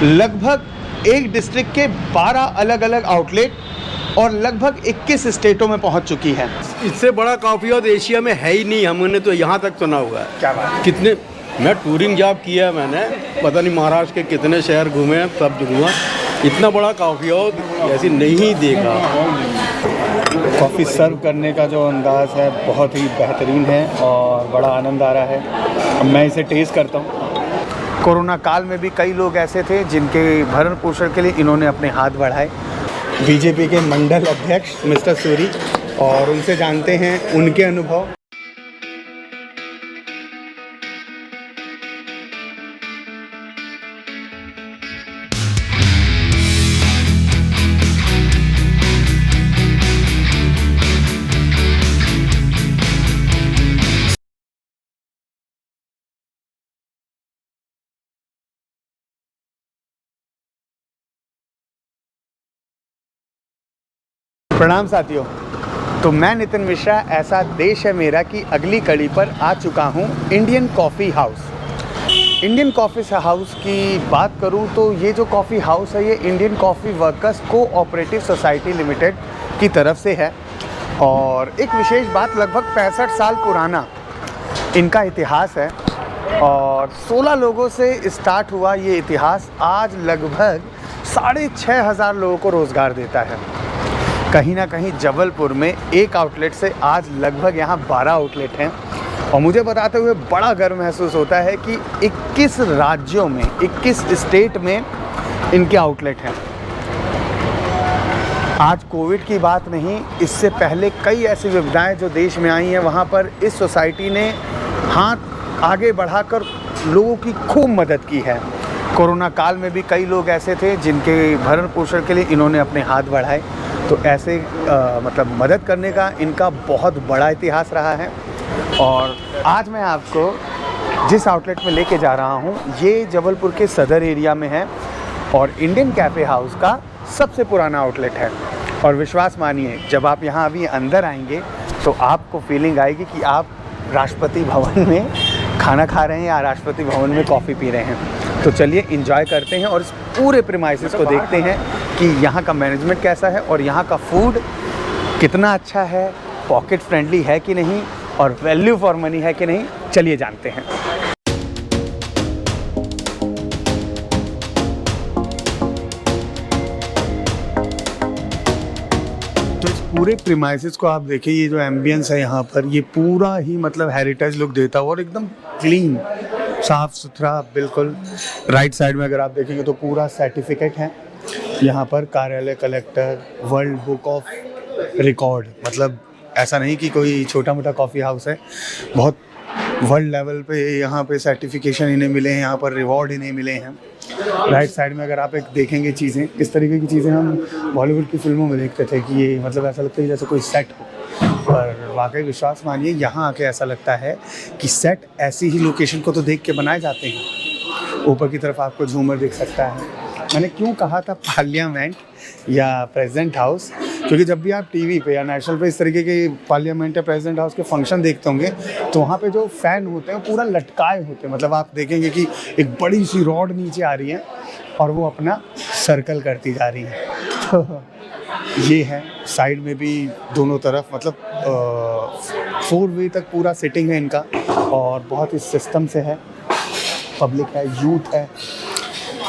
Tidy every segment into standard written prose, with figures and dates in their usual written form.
लगभग एक डिस्ट्रिक्ट के 12 अलग अलग आउटलेट और लगभग 21 स्टेटों में पहुंच चुकी है। इससे बड़ा कॉफ़ी हाउस एशिया में है ही नहीं, हमने तो यहाँ तक सुना हुआ है। क्या बात है। कितने मैं टूरिंग जॉब किया है, मैंने पता नहीं महाराष्ट्र के कितने शहर घूमे हैं, सब घूमा, इतना बड़ा कॉफ़ी हाउस ऐसी नहीं देखा। कॉफ़ी सर्व करने का जो अंदाज़ है बहुत ही बेहतरीन है और बड़ा आनंद आ रहा है। अब मैं इसे टेस्ट करता हूँ। कोरोना काल में भी कई लोग ऐसे थे जिनके भरण पोषण के लिए इन्होंने अपने हाथ बढ़ाए। बीजेपी के मंडल अध्यक्ष मिस्टर सूरी, और उनसे जानते हैं उनके अनुभव। प्रणाम साथियों। तो मैं नितिन मिश्रा, ऐसा देश है मेरा की अगली कड़ी पर आ चुका हूँ Indian coffee house. Indian coffee house की बात करूँ तो ये जो कॉफ़ी हाउस है ये Indian coffee workers cooperative society limited की तरफ से है। और एक विशेष बात, लगभग 65 साल पुराना इनका इतिहास है और 16 लोगों से स्टार्ट हुआ ये इतिहास आज लगभग 6,500 लोगों को रोज़गार देता है। कहीं ना कहीं जबलपुर में एक आउटलेट से आज लगभग यहाँ 12 आउटलेट हैं और मुझे बताते हुए बड़ा गर्व महसूस होता है कि 21 राज्यों में 21 स्टेट में इनके आउटलेट हैं। आज कोविड की बात नहीं, इससे पहले कई ऐसी विपदाएं जो देश में आई हैं वहाँ पर इस सोसाइटी ने हाथ आगे बढ़ाकर लोगों की खूब मदद की है। कोरोना काल में भी कई लोग ऐसे थे जिनके भरण पोषण के लिए इन्होंने अपने हाथ बढ़ाए। तो ऐसे मतलब मदद करने का इनका बहुत बड़ा इतिहास रहा है। और आज मैं आपको जिस आउटलेट में लेके जा रहा हूँ ये जबलपुर के सदर एरिया में है और इंडियन कैफ़े हाउस का सबसे पुराना आउटलेट है। और विश्वास मानिए, जब आप यहाँ अभी अंदर आएंगे तो आपको फीलिंग आएगी कि आप राष्ट्रपति भवन में खाना खा रहे हैं या राष्ट्रपति भवन में कॉफ़ी पी रहे हैं। तो चलिए एंजॉय करते हैं और इस पूरे प्रीमाइसेस को देखते हैं कि यहाँ का मैनेजमेंट कैसा है और यहाँ का फूड कितना अच्छा है, पॉकेट फ्रेंडली है कि नहीं और वैल्यू फॉर मनी है कि नहीं। चलिए जानते हैं। तो इस पूरे प्रीमाइसेस को आप देखिए, ये जो एम्बियंस है यहाँ पर ये पूरा ही मतलब हेरिटेज लुक देता है और एकदम क्लीन, साफ़ सुथरा बिल्कुल। राइट साइड में अगर आप देखेंगे तो पूरा सर्टिफिकेट है यहाँ पर, कार्यालय collector, world book of record. मतलब ऐसा नहीं कि कोई छोटा मोटा कॉफ़ी हाउस है, बहुत वर्ल्ड लेवल पे यहाँ पे सर्टिफिकेशन इन्हें मिले हैं, यहाँ पर रिवॉर्ड इन्हें मिले हैं। राइट साइड में अगर आप एक देखेंगे चीज़ें, इस तरीके की चीज़ें हम बॉलीवुड की फिल्मों में देखते थे कि ये मतलब ऐसा लगता है जैसे कोई सेट हो, पर वाकई विश्वास मानिए यहाँ आके ऐसा लगता है कि सेट ऐसी ही लोकेशन को तो देख के बनाए जाते हैं। ऊपर की तरफ आपको झूमर दिख सकता है। मैंने क्यों कहा था पार्लियामेंट या प्रेसिडेंट हाउस, क्योंकि जब भी आप टीवी पे या नेशनल पे इस तरीके के पार्लियामेंट या प्रेसिडेंट हाउस के फंक्शन देखते होंगे तो वहाँ पे जो फ़ैन होते हैं पूरा लटकाए होते हैं। मतलब आप देखेंगे कि एक बड़ी सी रॉड नीचे आ रही है और वो अपना सर्कल करती जा रही है। तो ये है, साइड में भी दोनों तरफ मतलब 4 वे तक पूरा सिटिंग है इनका और बहुत ही सिस्टम से है। पब्लिक है, यूथ है,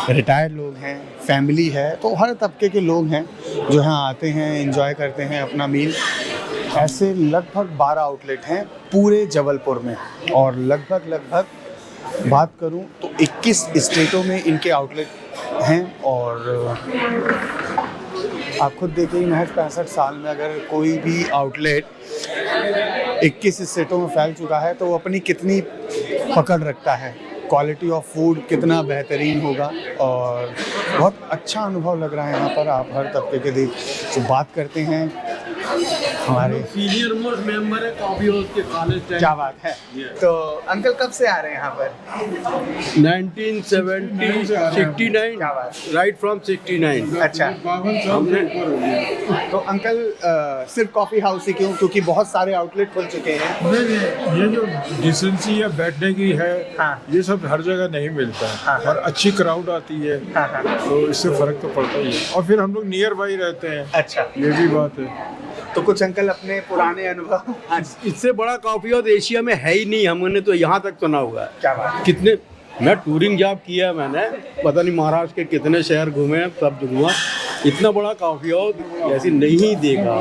रिटायर्ड लोग हैं, फैमिली है, तो हर तबके के लोग हैं जो यहाँ आते हैं, एंजॉय करते हैं अपना मील। ऐसे लगभग 12 आउटलेट हैं पूरे जबलपुर में और लगभग बात करूँ तो 21 स्टेटों में इनके आउटलेट हैं। और आप खुद देखिए, महज 65 साल में अगर कोई भी आउटलेट 21 स्टेटों में फैल चुका है तो वो अपनी कितनी पकड़ रखता है, क्वालिटी ऑफ फूड कितना बेहतरीन होगा। और बहुत अच्छा अनुभव लग रहा है यहाँ पर। आप हर तबके के देख तो बात करते हैं हमारे सीनियर मोस्ट मेंबर है कॉफी हाउस के कॉलेज टाइम। क्या बात है। तो अंकल कब से आ रहे हैं यहाँ पर? 1970 69 क्या बात। Right from 69। अच्छा, 52 साल से ऊपर हो गया। तो अंकल सिर्फ कॉफ़ी हाउस ही क्यों? क्योंकि बहुत सारे आउटलेट खुल चुके हैं। नहीं, ये जो डिसेंसी या बैठने की है, हाँ। ये सब हर जगह नहीं मिलता है। हाँ। और अच्छी क्राउड आती है, हाँ हाँ। तो इससे फर्क तो पड़ता ही है। और फिर हम लोग नियर बाई रहते हैं, अच्छा, ये भी बात है। तो कुछ अंकल अपने पुराने अनुभव। हाँ, इससे बड़ा कॉफी हाउस एशिया में है ही नहीं, हमने तो यहाँ तक सुना हुआ है। क्या बात है। कितने मैं टूरिंग जॉब किया है मैंने, पता नहीं महाराष्ट्र के कितने शहर घूमे हैं, सब घूमा। इतना बड़ा कॉफी हाउस ऐसी नहीं देखा।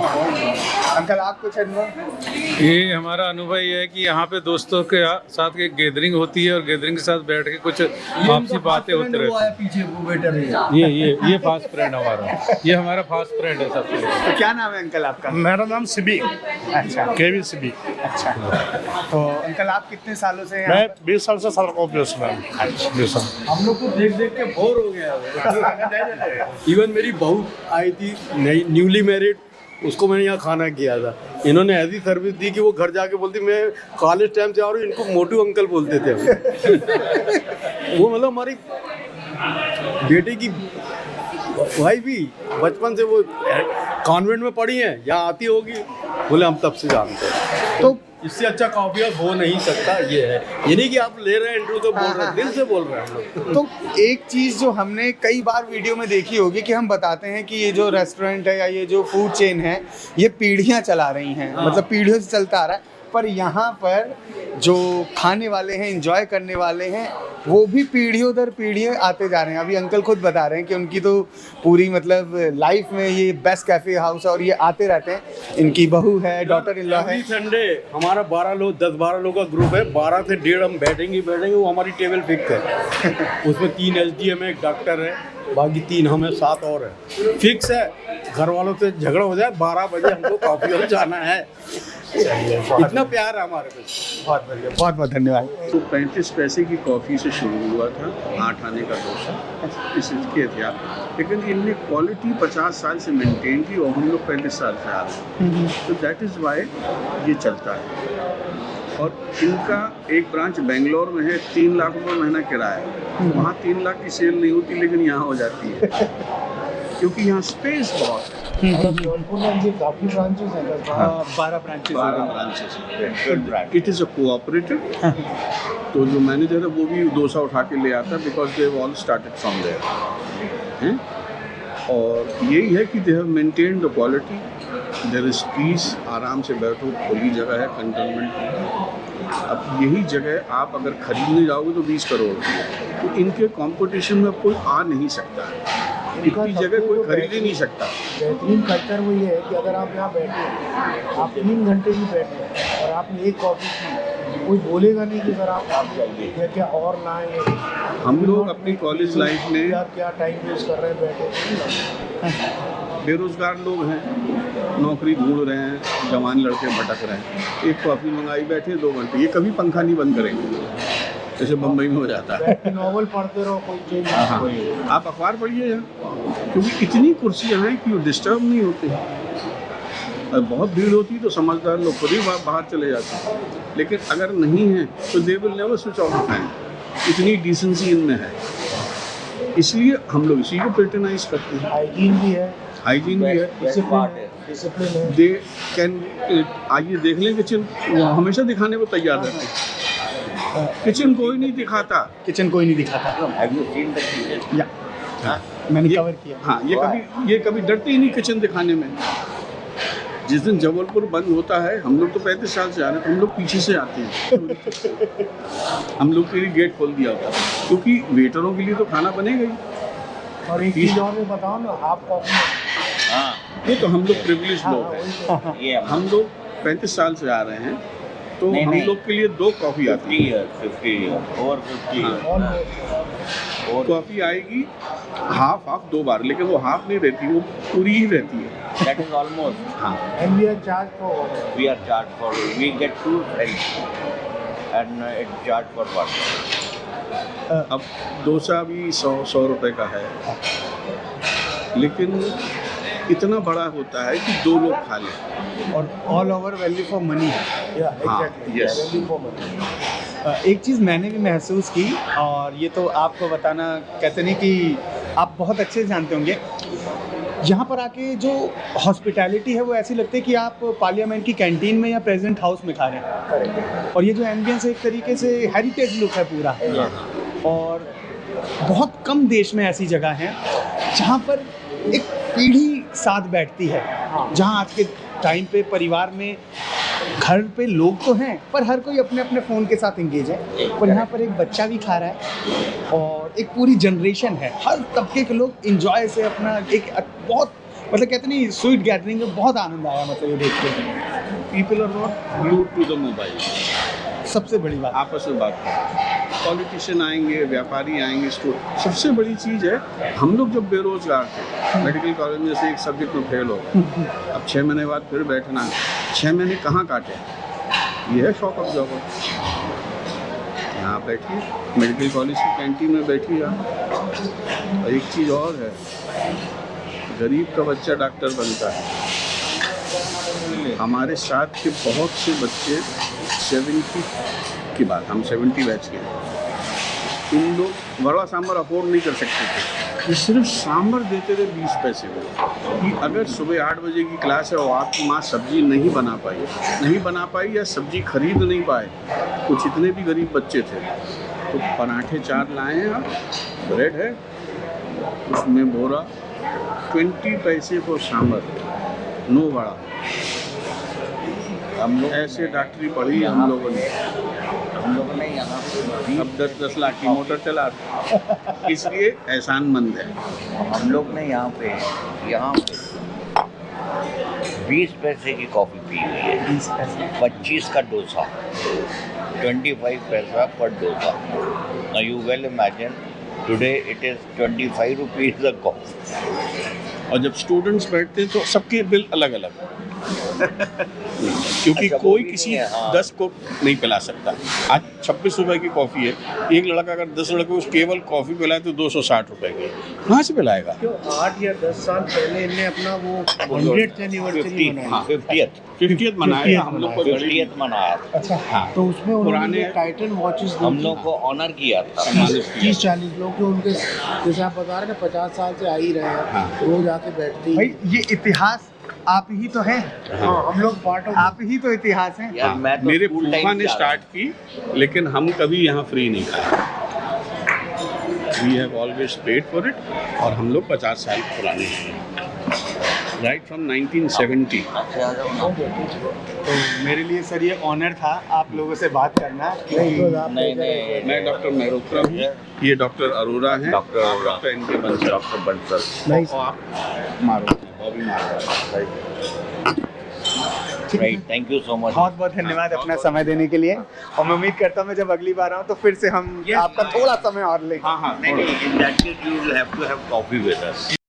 अंकल आप कुछ अनुभव? ये हमारा अनुभव ये है कि यहाँ पे दोस्तों के साथ एक गैदरिंग होती है और गैदरिंग के साथ बैठ के कुछ आपसी बातें होती रहती हैं। पीछे वो वेटर है। ये फास्ट फ्रेंड हमारा, ये हमारा फास्ट फ्रेंड है सबसे। तो क्या नाम है अंकल आपका? मेरा नाम सिबी, अच्छा, केवी सिबी। अच्छा। तो अंकल आप कितने सालों से मैं यहाँ 20 साल से सड़क ऑफिस में हूँ। 20 साल। हम लोग को देख देख के बोर हो गया। इवन मेरी बहू आई थी न्यूली मैरिड, उसको मैंने यहाँ खाना किया था। इन्होंने ऐसी सर्विस दी कि वो घर जाके बोलती मैं कॉलेज टाइम से आ रही हूँ, इनको मोटू अंकल बोलते थे हम। वो मतलब हमारी बेटे की वाइफ भी बचपन से वो कॉन्वेंट में पढ़ी है, यहाँ आती होगी, बोले हम तब से जानते हैं। तो इससे अच्छा कॉफी हाउस हो नहीं सकता। ये है, ये नहीं कि आप ले रहे हैं इंटरव्यू तो बोल रहे हैं, दिल से बोल रहे हैं हम लोग। तो एक चीज़ जो हमने कई बार वीडियो में देखी होगी कि हम बताते हैं कि ये जो रेस्टोरेंट है या ये जो फूड चेन है, ये पीढ़ियां चला रही हैं। हाँ। मतलब पीढ़ियों से चलता आ रहा है। पर यहाँ पर जो खाने वाले हैं, एंजॉय करने वाले हैं, वो भी पीढ़ियों दर पीढ़ियाँ आते जा रहे हैं। अभी अंकल खुद बता रहे हैं कि उनकी तो पूरी मतलब लाइफ में ये बेस्ट कैफ़े हाउस है और ये आते रहते हैं। इनकी बहू है, डॉटर इन लॉ है। एवरी संडे हमारा 10-12 लोग का ग्रुप है, 12 से 1.5 हम बैठेंगे, वो हमारी टेबल फिक्स है। उसमें 3 SDM है, एक डॉक्टर है, बाकी 3 हम हैं, 7 और है, फिक्स है। घर वालों से झगड़ा हो जाए 12 बजे हमको कॉफी हाउस जाना है। इतना प्यार है हमारे पे। बहुत बढ़िया, बहुत बहुत धन्यवाद। तो 35 पैसे की कॉफ़ी से शुरू हुआ था, 8 आने का डोसा, इसके थे आप। लेकिन इनने क्वालिटी 50 साल से मेंटेन की और हम लोग 35 साल से आ रहे हैं, तो दैट इज़ वाई ये चलता है। और इनका एक ब्रांच बेंगलोर में है, 3 लाख रुपये महीना किराया। वहाँ 3 लाख की सेल नहीं होती, लेकिन यहाँ हो जाती है क्योंकि यहाँ स्पेस बहुत है। जौनपुर में ये काफ़ी ब्रांचेस हैं, 12 ब्रांचेस। 12 ब्रांचेस हैं। It is a cooperative. तो जो मैनेजर है वो भी डोसा उठा के ले आता है, because they all started from there हैं। और यही है कि they have maintained the quality, there is peace, आराम से बैठो, खुली जगह है, कंटेनमेंट। अब यही जगह आप अगर खरीदने जाओगे तो 20 करोड़ की है, तो इनके कंपटीशन में कोई आ नहीं सकता है। इतनी जगह कोई खरीद ही नहीं सकता। बेहतरीन कल्चर वो ये है कि अगर आप यहाँ बैठे, आप 3 घंटे भी बैठे और आपने एक कॉफ़ी की, कोई बोलेगा नहीं कि सर आप या क्या और लाएँ। हम लोग अपनी कॉलेज लाइफ में यार क्या टाइम वेस्ट कर रहे हैं बैठे। बेरोज़गार लोग हैं, नौकरी ढूंढ रहे हैं, जवान लड़के भटक रहे हैं, एक कॉफ़ी मंगाई, बैठे 2 घंटे, ये कभी पंखा नहीं बंद करेंगे जैसे बम्बई में हो जाता है। नॉवल पढ़ते रहो, कोई चेंज हाँ, नहीं। आप अखबार पढ़िए यहाँ, क्योंकि इतनी कुर्सियाँ हैं कि वो डिस्टर्ब नहीं होते। और बहुत भीड़ होती तो समझदार लोग खुद ही बाहर चले जाते हैं, लेकिन अगर नहीं है तो they will never switch off the fan. इतनी डिसेंसी इनमें है, इसलिए हम लोग इसी को पेट्रोनाइज करते हैं। हाइजीन भी है, हाइजीन भी है, डिसिप्लिन है। They can. आइए देख लें किचन, वो हमेशा दिखाने को तैयार रहते हैं। किचन कोई नहीं दिखाता। किचन कोई नहीं दिखाता। या मैंने कवर किया। हाँ, ये कभी डरते ही नहीं किचन दिखाने में। जिस दिन जबलपुर बंद होता है, हम लोग तो 35 साल से आ रहे हैं, तो हम लोग पीछे से आते हैं। हम लोग के लिए गेट खोल दिया होता है, क्योंकि वेटरों के लिए तो खाना बनेगा ही। और एक चीज़ और मैं बताओ ना, हाफ कॉफी। ये तो हम लोग प्रिविलेज लोग हैं। हम लोग 35 साल से आ रहे हैं, तो हम लोग के लिए 2 कॉफ़ी आती है। 50 कॉफ़ी आएगी हाफ 2 बार, लेकिन वो हाफ नहीं रहती, वो पूरी ही रहती है। That is almost. and we are charged for We are charged for. We get 2 cents, and it's charged for what? अब डोसा भी 100 रुपए का है, लेकिन इतना बड़ा होता है कि 2 लोग खा लें। और all over value for money. हाँ, yes. एक चीज़ मैंने भी महसूस की, और ये तो आपको बताना, कहते नहीं कि आप बहुत अच्छे से जानते होंगे, यहाँ पर आके जो हॉस्पिटैलिटी है वो ऐसी लगती है कि आप पार्लियामेंट की कैंटीन में या प्रेसिडेंट हाउस में खा रहे हैं। और ये जो एम्बियंस है एक तरीके से हेरिटेज लुक है पूरा। और बहुत कम देश में ऐसी जगह हैं जहाँ पर एक पीढ़ी साथ बैठती है, जहाँ आज के टाइम पे परिवार में घर पे लोग तो हैं पर हर कोई अपने अपने फ़ोन के साथ एंगेज है, पर यहाँ पर एक बच्चा भी खा रहा है और एक पूरी जनरेशन है, हर तबके के लोग इंजॉय से अपना एक बहुत, मतलब कहते नहीं, स्वीट गैदरिंग में बहुत आनंद आया, मतलब ये देख के। People are not glued to the mobile. सबसे बड़ी बात आपस में बात करें, पॉलिटिशियन आएंगे, व्यापारी आएंगे, सबसे बड़ी चीज़ है, हम लोग जब बेरोजगार थे, मेडिकल कॉलेज में से एक सब्जेक्ट में फेल हो गए, अब 6 महीने बाद फिर बैठना, 6 महीने कहाँ काटे, ये है शॉक ऑफ जॉब। यहाँ बैठिए, मेडिकल कॉलेज की कैंटीन में बैठिए। और एक चीज़ और है, गरीब का बच्चा डॉक्टर बनता है। हमारे साथ के बहुत से बच्चे 70 की बात, हम 70 बैच के हैं, इन लोग बड़ा सांभर अफोर्ड नहीं कर सकते थे, ये सिर्फ सांभर देते थे 20 पैसे में, कि अगर सुबह 8 बजे की क्लास है और आपकी माँ सब्जी नहीं बना पाई या सब्जी खरीद नहीं पाए, कुछ इतने भी गरीब बच्चे थे, तो पराठे 4 लाए हैं आप, ब्रेड है, उसमें बोरा, 20 पैसे फॉर सांभर, नो बड़ा। हम लोग ऐसे डॉक्टरी पढ़ी हम लोगों ने यहाँ अब 10-10 लाख की मोटर चला, इसलिए एहसानमंद है। हम लोग ने यहाँ पे 20 पैसे की कॉफ़ी पी हुई है, 20 पैसे 25 का डोसा, 25 पैसा पर dosa. Now you well imagine today it is 25 rupees a coffee। और जब स्टूडेंट्स बैठते हैं तो सबके बिल अलग अलग क्योंकि अच्छा, कोई वो भी किसी नहीं है, हाँ। 10 को नहीं पिला सकता। आज 26 रुपए की कॉफ़ी है, एक लड़का अगर 10 लड़के को केवल कॉफ़ी पिलाए तो 260 रुपए की, कहाँ से पिलाएगा? 8 या 10 साल पहले इनने अपना वो 100th एनिवर्सरी मनाया, 50th मनाया हम लोग को, 50th मनाया था। अच्छा हाँ। तो उसमें उन्होंने पुराने टाइटन वॉचेस हम लोग को ऑनर किया था। 30-40 लोग जो उनके, जैसे आप बता रहे हैं 50 साल से आ ही रहे हैं, हाँ। रोज आके बैठते ही। भाई ये इतिहास आप ही तो हैं, हाँ, हम लोग पार्ट ऑफ आप ही तो इतिहास हैं। यार मैं तो मेरे स्कूल फूफा टाइम ने से आ रहा स्टार्ट की, लेकिन हम कभी यहाँ फ्री नहीं खाए। We have always paid for it, और हम लोग 50 साल पुराने हैं, राइट फ्रॉम 1970। तो मेरे लिए सर ये ऑनर था आप लोगों से बात करना। नहीं मैं डॉक्टर मेहरोत्रा हूँ, ये डॉक्टर अरोरा हैं, डॉक्टर इनके बंसल, डॉक्टर बंसल। Nice. और आप मारो, बॉबी मारो। Right, thank you so much. बहुत बहुत धन्यवाद अपना समय देने के लिए, और मैं उम्मीद करता हूँ मैं जब अगली बार आऊँ तो फिर से हम आपका थोड़ा समय और लें। हाँ हाँ, नहीं, in that case you will have to have coffee with us।